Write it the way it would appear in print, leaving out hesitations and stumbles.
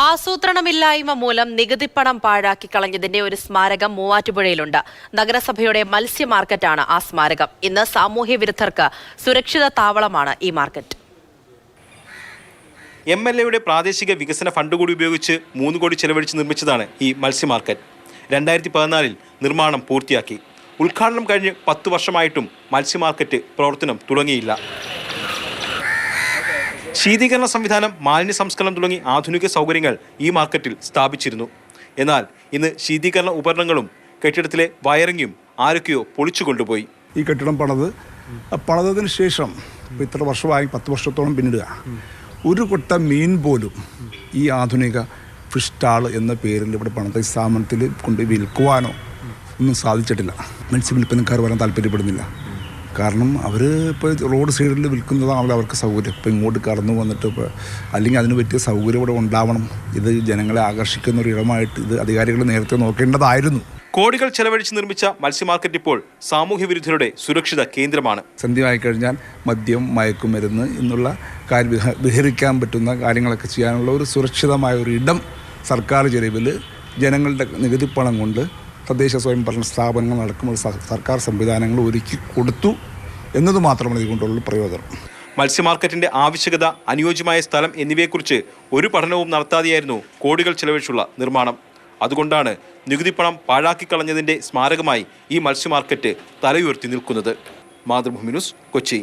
ആസൂത്രണമില്ലായ്മ മൂലം നികുതിപ്പണം പാഴാക്കി കളഞ്ഞതിന്റെ ഒരു സ്മാരകം മൂവാറ്റുപുഴയിലുണ്ട്. നഗരസഭയുടെ മത്സ്യ മാർക്കറ്റാണ് ആ സ്മാരകം. ഇന്ന് സാമൂഹ്യ വിരുദ്ധർക്ക് സുരക്ഷിത താവളമാണ് ഈ മാർക്കറ്റ്. MLAയുടെ പ്രാദേശിക വികസന ഫണ്ട് കൂടി ഉപയോഗിച്ച് 3 കോടി ചെലവഴിച്ച് നിർമ്മിച്ചതാണ് ഈ മത്സ്യ മാർക്കറ്റ്. 2014 നിർമ്മാണം പൂർത്തിയാക്കി. ഉദ്ഘാടനം കഴിഞ്ഞ് 10 വർഷമായിട്ടും മത്സ്യ മാർക്കറ്റ് പ്രവർത്തനം തുടങ്ങിയില്ല. ശീതീകരണ സംവിധാനം, മാലിന്യ സംസ്കരണം തുടങ്ങി ആധുനിക സൗകര്യങ്ങൾ ഈ മാർക്കറ്റിൽ സ്ഥാപിച്ചിരുന്നു. എന്നാൽ ഇന്ന് ശീതീകരണ ഉപകരണങ്ങളും കെട്ടിടത്തിലെ വയറിങ്ങും ആരൊക്കെയോ പൊളിച്ചു കൊണ്ടുപോയി. ഈ കെട്ടിടം പണിതതിന് ശേഷം ഇത്ര വർഷമായി, 10 വർഷത്തോളം പിന്നിടുക, ഒരു കൊട്ട മീൻ പോലും ഈ ആധുനിക ഫിഷ് സ്റ്റാൾ എന്ന പേരിൽ ഇവിടെ പണിത സ്ഥാപനത്തിൽ കൊണ്ട് വിൽക്കുവാനോ ഒന്നും സാധിച്ചിട്ടില്ല. മത്സ്യവില്പനക്കാർ വരാൻ താല്പര്യപ്പെടുന്നില്ല. കാരണം അവർ ഇപ്പോൾ റോഡ് സൈഡിൽ വിൽക്കുന്നതാണല്ലോ അവർക്ക് സൗകര്യം. ഇപ്പോൾ ഇങ്ങോട്ട് കടന്നു വന്നിട്ട് അല്ലെങ്കിൽ അതിന് പറ്റിയ സൗകര്യം ഇവിടെ ഉണ്ടാവണം. ഇത് ജനങ്ങളെ ആകർഷിക്കുന്ന ഒരു ഇടമായിട്ട് ഇത് അധികാരികൾ നേരത്തെ നോക്കേണ്ടതായിരുന്നു. കോടികൾ ചെലവഴിച്ച് നിർമ്മിച്ച മത്സ്യ മാർക്കറ്റ് ഇപ്പോൾ സാമൂഹ്യ വിരുദ്ധരുടെ സുരക്ഷിത കേന്ദ്രമാണ്. സന്ധ്യയായി കഴിഞ്ഞാൽ മദ്യം, മയക്കുമരുന്ന് എന്നുള്ള വിഹരിക്കാൻ പറ്റുന്ന കാര്യങ്ങളൊക്കെ ചെയ്യാനുള്ള ഒരു സുരക്ഷിതമായ ഒരു ഇടം സർക്കാർ ചെലവിൽ ജനങ്ങളുടെ നികുതിപ്പണം കൊണ്ട് തദ്ദേശ സ്വയംഭരണ സ്ഥാപനങ്ങൾ നടക്കുമ്പോൾ സർക്കാർ സംവിധാനങ്ങൾ ഒരുക്കി കൊടുത്തു എന്നത് മാത്രമാണ് ഇതുകൊണ്ടുള്ള പ്രയോജനം. മത്സ്യ മാർക്കറ്റിന്റെ ആവശ്യകത, അനുയോജ്യമായ സ്ഥലം എന്നിവയെക്കുറിച്ച് ഒരു പഠനവും നടത്താതെയായിരുന്നു കോടികൾ ചെലവഴിച്ചുള്ള നിർമ്മാണം. അതുകൊണ്ടാണ് നികുതിപ്പണം പാഴാക്കിക്കളഞ്ഞതിന്റെ സ്മാരകമായി ഈ മത്സ്യ മാർക്കറ്റ് തലയുയർത്തി നിൽക്കുന്നത്. മാതൃഭൂമി ന്യൂസ്, കൊച്ചി.